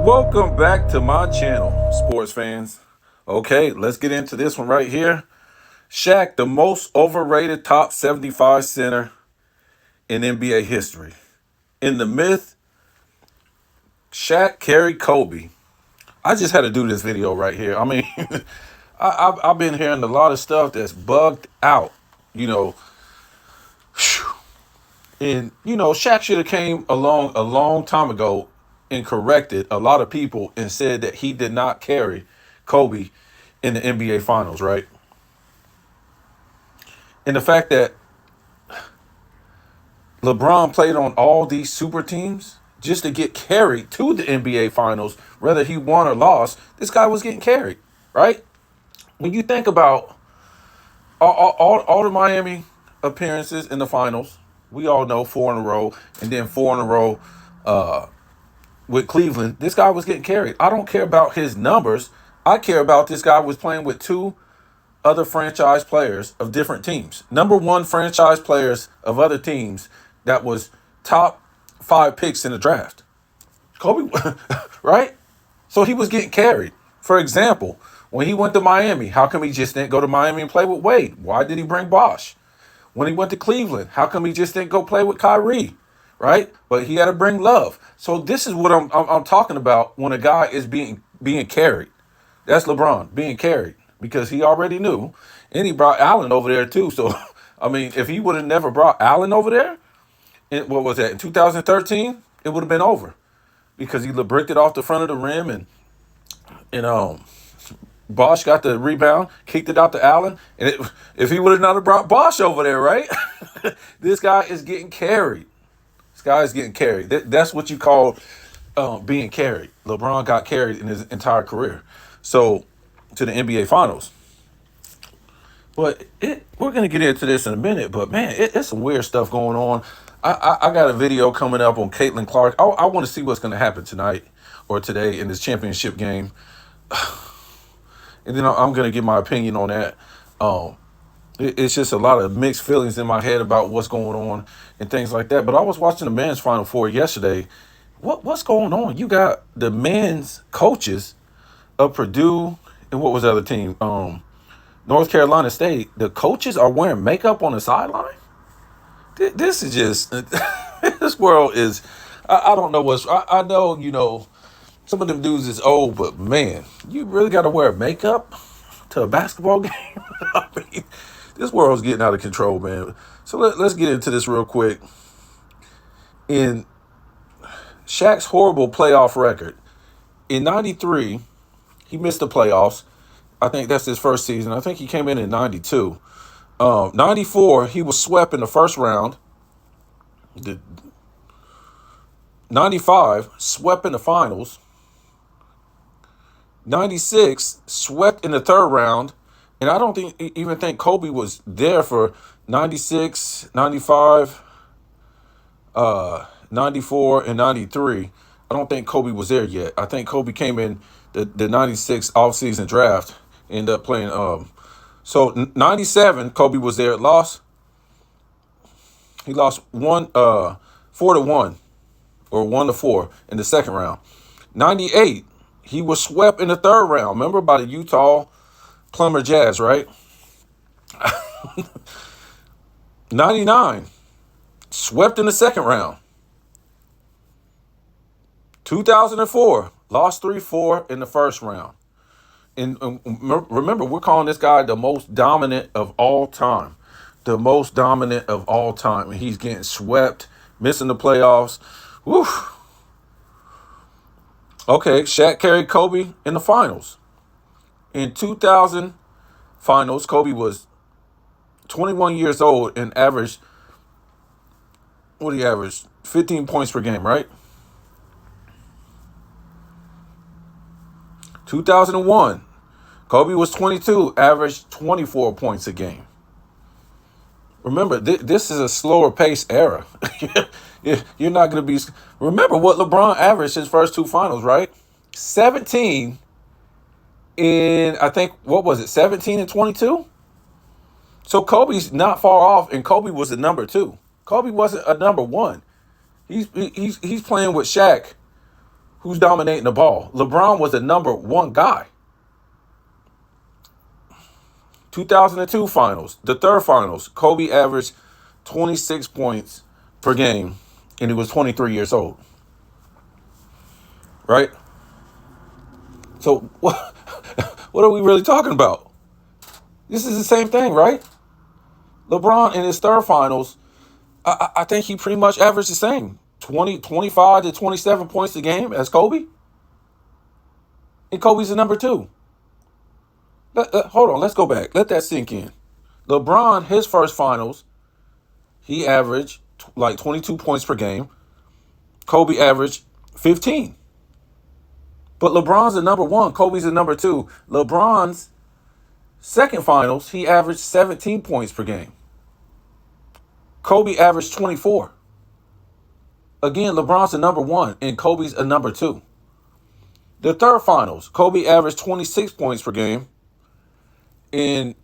Welcome back to my channel, sports fans. Okay, let's get into this one right here. Shaq, the most overrated top 75 center in NBA history. In the myth, Shaq carried Kobe. I just had to do this video right here. I mean, I've been hearing a lot of stuff that's bugged out, you know. And, Shaq should have came along a long time ago and corrected a lot of people and said that he did not carry Kobe in the NBA Finals, right? And the fact that LeBron played on all these super teams just to get carried to the NBA Finals, whether he won or lost, this guy was getting carried, right? When you think about all the Miami appearances in the finals, we all know 4 in a row, and then 4 in a row with Cleveland. This guy was getting carried. I don't care about his numbers. I care about this guy was playing with two other franchise players of different teams. Number one franchise players of other teams that was top 5 picks in the draft. Kobe, right? So he was getting carried. For example, when he went to Miami, how come he just didn't go to Miami and play with Wade? Why did he bring Bosh? When he went to Cleveland, how come he just didn't go play with Kyrie? Right? But he had to bring Love. So this is what I'm talking about when a guy is being carried. That's LeBron being carried because he already knew, and he brought Allen over there too. So I mean, if he would have never brought Allen over there, what was that, in 2013? It would have been over because he bricked it off the front of the rim, and Bosh got the rebound, kicked it out to Allen, and if he would have not have brought Bosh over there, right? This guy is getting carried. This guy is getting carried. That's what you call being carried. LeBron got carried in his entire career, so to the NBA Finals. But we're gonna get into this in a minute. But man, it's some weird stuff going on. I got a video coming up on Caitlin Clark. I want to see what's gonna happen tonight or today in this championship game, and then I'm gonna give my opinion on that. It's just a lot of mixed feelings in my head about what's going on and things like that. But I was watching the men's Final Four yesterday. What's going on? You got the men's coaches of Purdue and what was the other team? North Carolina State. The coaches are wearing makeup on the sideline. This is just this world is. I don't know what's. I know some of them dudes is old, but man, you really got to wear makeup to a basketball game. I mean, this world's getting out of control, man. So let's get into this real quick. In Shaq's horrible playoff record, in '93, he missed the playoffs. I think that's his first season. I think he came in '92. '94, he was swept in the first round. 95, swept in the finals. '96, swept in the third round. And I don't even think Kobe was there for '96, '95, 94, and '93. I don't think Kobe was there yet. I think Kobe came in the '96 offseason draft, ended up playing. So '97, Kobe was there. He lost 4-1 or 1-4 in the second round. '98, he was swept in the third round. Remember by the Utah Plumber Jazz, right? '99, swept in the second round. 2004, lost 3-4 in the first round. And remember, we're calling this guy the most dominant of all time. The most dominant of all time. And he's getting swept, missing the playoffs. Woo. Okay, Shaq carried Kobe in the finals. In 2000 finals, Kobe was 21 years old and averaged, what did he average? 15 points per game, right? 2001, Kobe was 22, averaged 24 points a game. Remember, this is a slower pace era. You're not going to be. Remember what LeBron averaged his first two finals, right? 17 in, I think, what was it, 17 and 22? So Kobe's not far off, and Kobe was the number 2. Kobe wasn't a number 1. He's playing with Shaq, Who's dominating the ball? LeBron was the number one guy. 2002 finals, the third finals, Kobe averaged 26 points per game, and he was 23 years old. Right? So what are we really talking about? This is the same thing, right? LeBron in his third finals, I think he pretty much averaged the same. 25 to 27 points a game as Kobe. And Kobe's the number two. Hold on, let's go back. Let that sink in. LeBron, his first finals, he averaged like 22 points per game. Kobe averaged 15. But LeBron's the number one. Kobe's the number two. LeBron's second finals, he averaged 17 points per game. Kobe averaged 24. Again, LeBron's the number one and Kobe's a number two. The third finals, Kobe averaged 26 points per game. And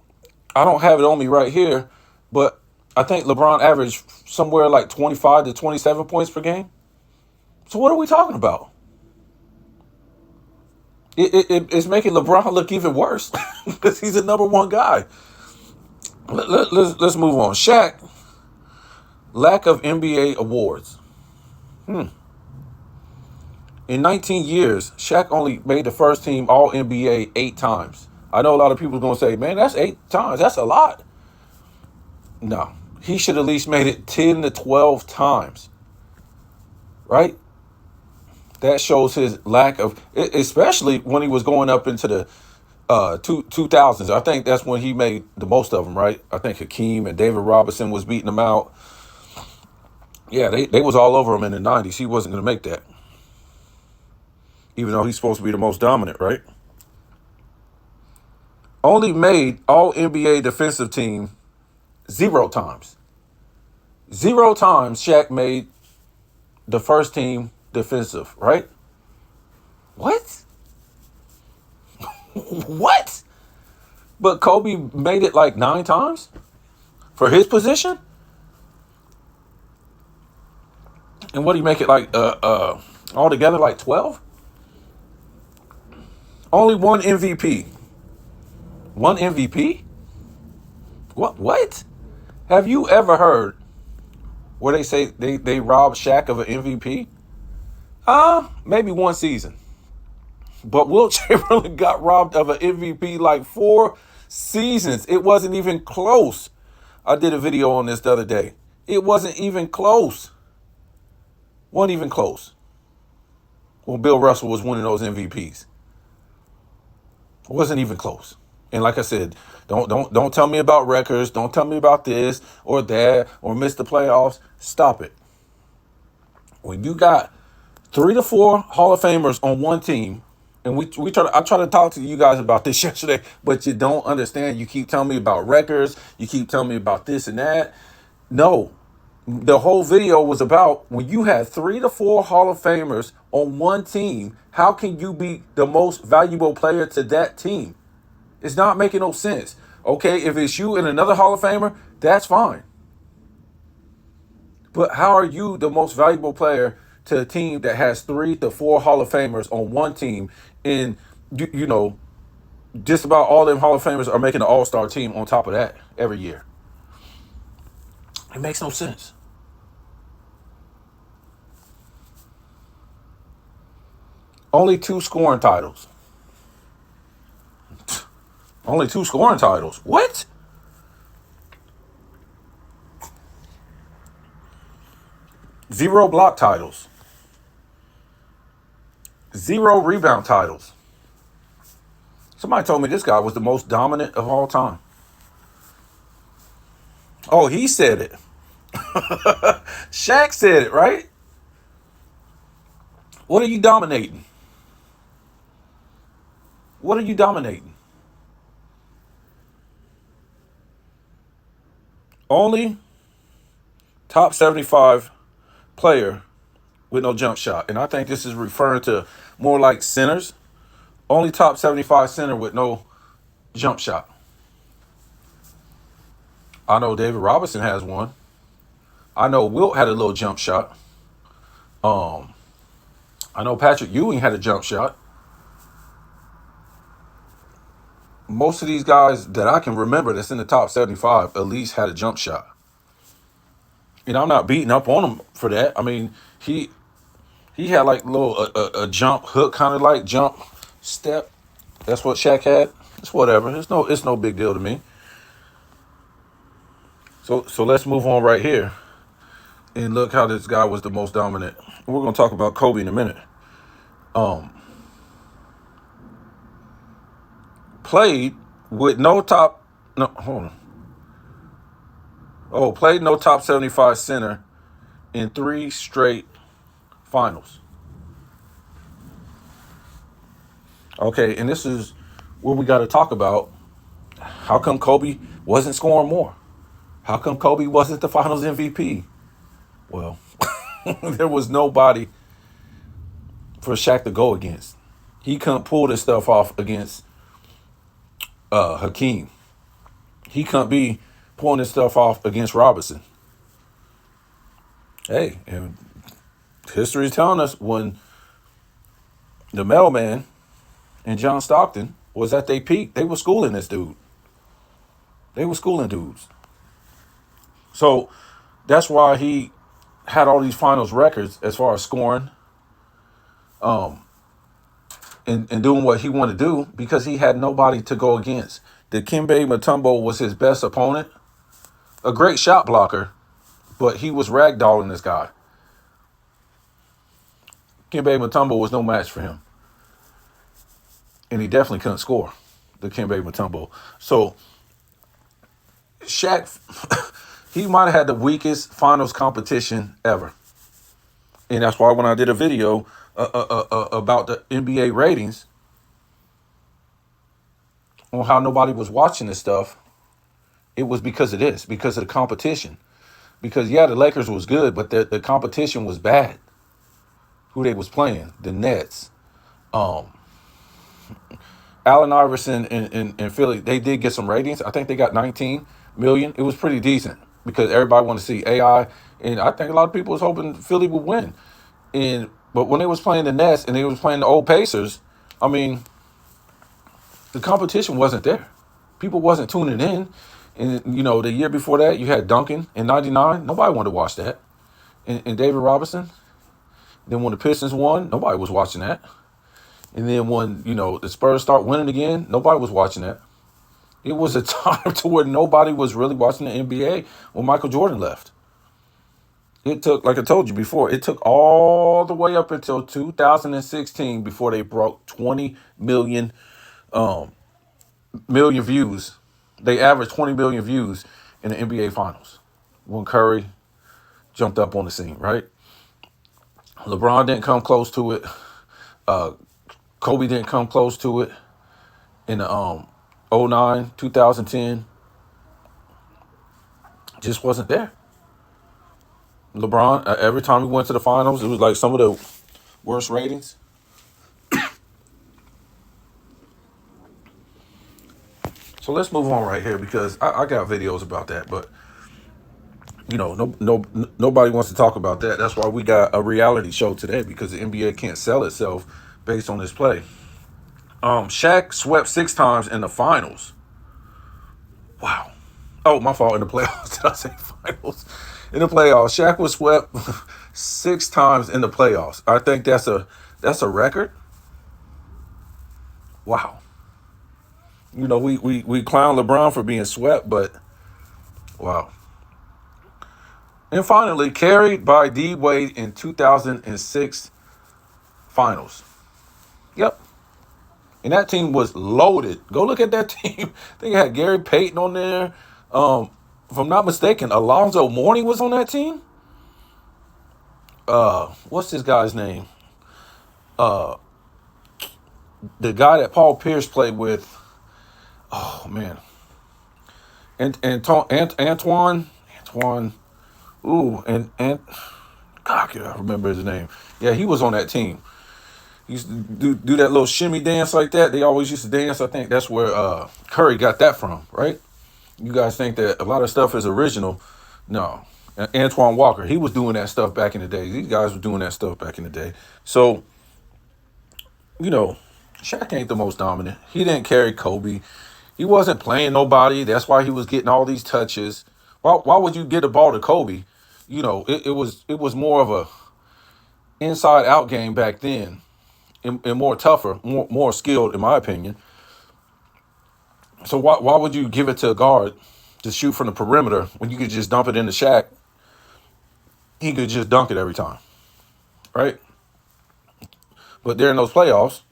I don't have it on me right here, but I think LeBron averaged somewhere like 25 to 27 points per game. So what are we talking about? It's making LeBron look even worse because he's the number one guy. Let's move on. Shaq, lack of NBA awards. In 19 years, Shaq only made the first team All-NBA 8 times. I know a lot of people are going to say, man, that's 8 times. That's a lot. No, he should at least made it 10 to 12 times. Right? That shows his lack of, especially when he was going up into the 2000s. I think that's when he made the most of them, right? I think Hakeem and David Robinson was beating him out. Yeah, they was all over him in the 90s. He wasn't going to make that. Even though he's supposed to be the most dominant, right? Only made All-NBA defensive team 0 times. 0 times Shaq made the first team defensive, right? What? What? But Kobe made it like 9 times for his position? And what do you make it like altogether like 12? Only one MVP. One MVP? What? Have you ever heard where they say they robbed Shaq of an MVP? Maybe one season. But Wilt Chamberlain got robbed of an MVP like 4 seasons. It wasn't even close. I did a video on this the other day. It wasn't even close. Wasn't even close. When Bill Russell was winning those MVPs. It wasn't even close. And like I said, don't tell me about records. Don't tell me about this or that or miss the playoffs. Stop it. When you got 3 to 4 Hall of Famers on one team, and I try to talk to you guys about this yesterday, but you don't understand. You keep telling me about records. You keep telling me about this and that. No, the whole video was about when you had 3 to 4 Hall of Famers on one team, how can you be the most valuable player to that team? It's not making no sense. Okay, if it's you and another Hall of Famer, that's fine. But how are you the most valuable player to a team that has 3 to 4 Hall of Famers on one team? And, you know, just about all them Hall of Famers are making an all-star team on top of that every year. It makes no sense. Only 2 scoring titles. Only 2 scoring titles. What? Zero block titles. 0 rebound titles. Somebody told me this guy was the most dominant of all time. Oh, he said it. Shaq said it, right? What are you dominating? What are you dominating? Only top 75 player with no jump shot. And I think this is referring to more like centers. Only top 75 center with no jump shot. I know David Robinson has one. I know Wilt had a little jump shot. I know Patrick Ewing had a jump shot. Most of these guys that I can remember that's in the top 75 at least had a jump shot. And I'm not beating up on him for that. I mean, he had like a jump hook, kind of like jump step. That's what Shaq had. It's whatever. It's no big deal to me. So let's move on right here and look how this guy was the most dominant. We're gonna talk about Kobe in a minute. Um, Played with no top. No, hold on. Oh, played no top 75 center in 3 straight finals. Okay, and this is what we got to talk about. How come Kobe wasn't scoring more? How come Kobe wasn't the finals MVP? Well, there was nobody for Shaq to go against. He couldn't pull this stuff off against Hakeem. He couldn't be pulling this stuff off against Robinson. Hey, and history is telling us when the mailman and John Stockton was at their peak, they were schooling this dude. They were schooling dudes. So that's why he had all these finals records as far as scoring, and doing what he wanted to do because he had nobody to go against. Dikembe Mutombo was his best opponent, a great shot blocker, but he was ragdolling this guy. Dikembe Mutombo was no match for him, and he definitely couldn't score. Dikembe Mutombo. So Shaq, he might have had the weakest finals competition ever. And that's why when I did a video about the NBA ratings on how nobody was watching this stuff, it was because of this, because of the competition. Because, yeah, the Lakers was good, but the competition was bad. Who they was playing, the Nets. Allen Iverson in Philly, they did get some ratings. I think they got 19 million. It was pretty decent because everybody wanted to see AI. And I think a lot of people was hoping Philly would win. But when they was playing the Nets and they was playing the old Pacers, I mean, the competition wasn't there. People wasn't tuning in. And, the year before that, you had Duncan in 99. Nobody wanted to watch that. And David Robinson. Then when the Pistons won, nobody was watching that. And then when, the Spurs start winning again, nobody was watching that. It was a time to where nobody was really watching the NBA when Michael Jordan left. It took, like I told you before, it took all the way up until 2016 before they broke 20 million views. They averaged 20 million views in the NBA Finals when Curry jumped up on the scene, right? LeBron didn't come close to it. Kobe didn't come close to it in the 09, 2010. Just wasn't there. LeBron, every time he went to the finals, it was like some of the worst ratings. So let's move on right here because I got videos about that, but nobody wants to talk about that. That's why we got a reality show today because the NBA can't sell itself based on this play. Shaq swept 6 times in the finals. Wow. Oh, my fault. In the playoffs. Did I say finals? In the playoffs, Shaq was swept 6 times in the playoffs. I think that's a record. Wow. We clown LeBron for being swept, but wow. And finally, carried by D Wade in 2006 finals. Yep. And that team was loaded. Go look at that team. They had Gary Payton on there. If I'm not mistaken, Alonzo Mourning was on that team. What's this guy's name? The guy that Paul Pierce played with. Oh man. Antoine. Ooh, and God, I can't remember his name. Yeah, he was on that team. He used to do that little shimmy dance like that. They always used to dance. I think that's where Curry got that from, right? You guys think that a lot of stuff is original. No. Antoine Walker, he was doing that stuff back in the day. These guys were doing that stuff back in the day. So you know, Shaq ain't the most dominant. He didn't carry Kobe. He wasn't playing nobody. That's why he was getting all these touches. Why would you get a ball to Kobe? It was more of a inside out game back then, and more tougher, more skilled in my opinion. So why would you give it to a guard to shoot from the perimeter when you could just dump it into Shaq? He could just dunk it every time, right? But during those playoffs,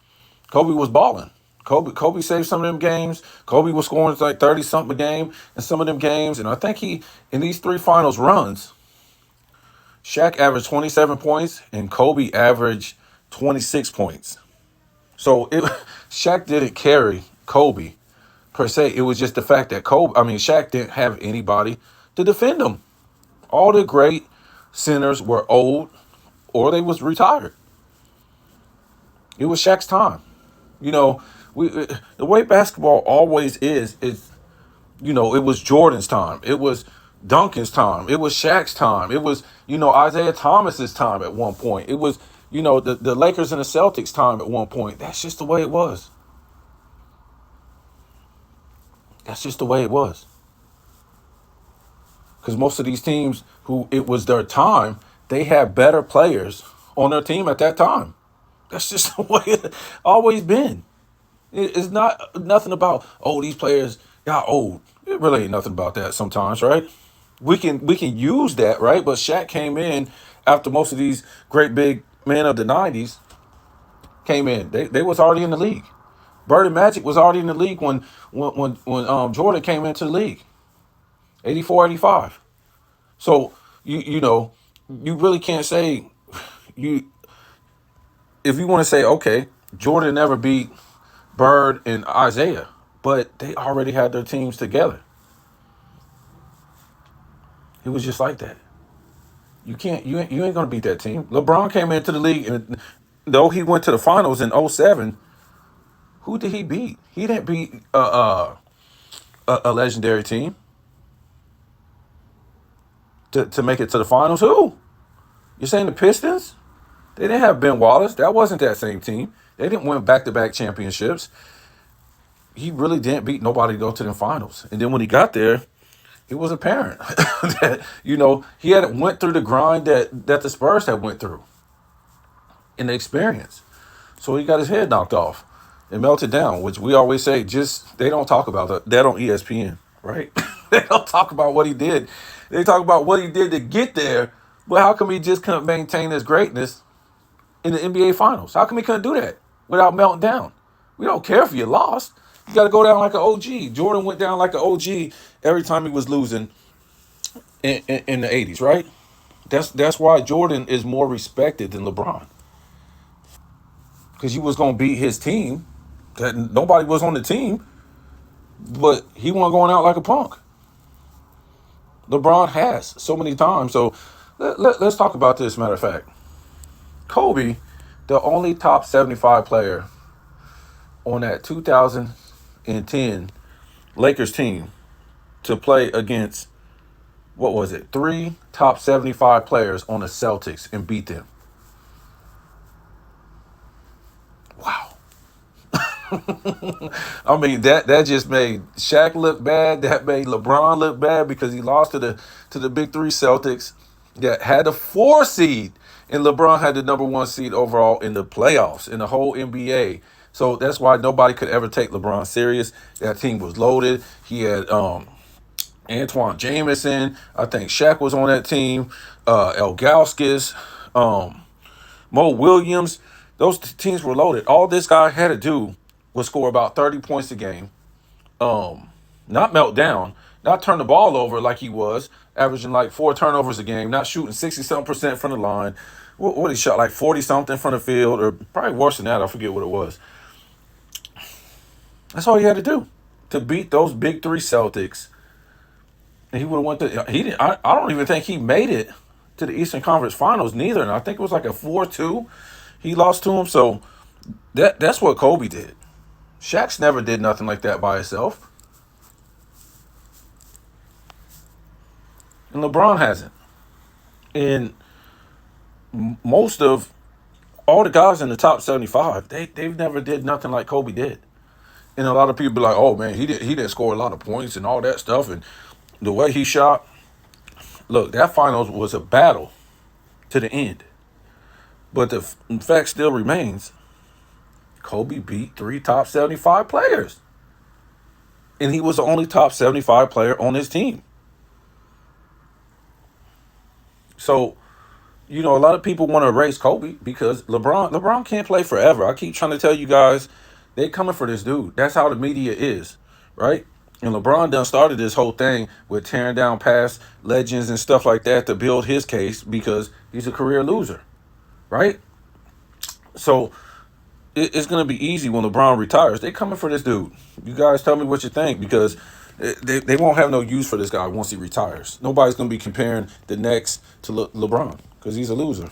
Kobe was balling. Kobe saved some of them games. Kobe was scoring like 30 something a game in some of them games. And I think in these three finals runs, Shaq averaged 27 points and Kobe averaged 26 points. So Shaq didn't carry Kobe per se. It was just the fact that Shaq didn't have anybody to defend him. All the great centers were old or they was retired. It was Shaq's time. You know, the way basketball always is it was Jordan's time. It was Duncan's time. It was Shaq's time. It was, Isaiah Thomas's time at one point. It was, the Lakers and the Celtics time at one point. That's just the way it was. That's just the way it was. Because most of these teams who it was their time, they had better players on their team at that time. That's just the way it always been. It's not nothing about, oh, these players got old. It really ain't nothing about that sometimes, right? We can use that, right? But Shaq came in after most of these great big men of the 90s came in. They was already in the league. Bird and Magic was already in the league when Jordan came into the league. 84, 85. So you really can't say you if you want to say, okay, Jordan never beat Bird and Isaiah, but they already had their teams together. It was just like that. You ain't gonna beat that team. LeBron came into the league, and though he went to the finals in '07, who did he beat? He didn't beat a legendary team to make it to the finals. Who? You're saying the Pistons? They didn't have Ben Wallace. That wasn't that same team. They didn't win back-to-back championships. He really didn't beat nobody to go to the finals. And then when he got there, it was apparent that he had went through the grind that the Spurs had went through in the experience. So he got his head knocked off and melted down, which we always say they don't talk about that on ESPN, right? They don't talk about what he did. They talk about what he did to get there, but how come he just couldn't maintain his greatness in the NBA Finals? How come he couldn't do that without melting down? We don't care if you lost. You got to go down like an OG. Jordan went down like an OG every time he was losing in the 80s, right? That's why Jordan is more respected than LeBron. Because you was going to beat his team. That nobody was on the team. But he wasn't going out like a punk. LeBron has so many times. So let's talk about this, matter of fact. Kobe, the only top 75 player on that 2010 Lakers team to play against, what was it, 3 top 75 players on the Celtics and beat them. Wow. I mean, that just made Shaq look bad. That made LeBron look bad because he lost to the big 3 Celtics that had a 4 seed, and LeBron had the number 1 seed overall in the playoffs in the whole NBA. So that's why nobody could ever take LeBron serious. That team was loaded. He had Antoine Jameson. I think Shaq was on that team. El Gauskas, Mo Williams. Those teams were loaded. All this guy had to do was score about 30 points a game. Not melt down. Not turn the ball over like he was, averaging like 4 turnovers a game. Not shooting 60-something% from the line. What he shot, like 40-something from the field, or probably worse than that. I forget what it was. That's all he had to do to beat those big 3 Celtics. And he would have went to. He didn't. I don't even think he made it to the Eastern Conference Finals neither. And I think it was like a 4-2. He lost to him. So that's what Kobe did. Shaq's never did nothing like that by himself. And LeBron hasn't. And most of all the guys in the top 75, they've never did nothing like Kobe did. And a lot of people be like, oh man, he didn't score a lot of points and all that stuff. And the way he shot, look, that finals was a battle to the end. But the fact still remains, Kobe beat 3 top 75 players. And he was the only top 75 player on his team. So, a lot of people want to erase Kobe because LeBron can't play forever. I keep trying to tell you guys, they coming for this dude. That's how the media is, right? And LeBron done started this whole thing with tearing down past legends and stuff like that to build his case because he's a career loser, right? So it's going to be easy when LeBron retires. They coming for this dude. You guys tell me what you think because they won't have no use for this guy once he retires. Nobody's going to be comparing the next to LeBron because he's a loser.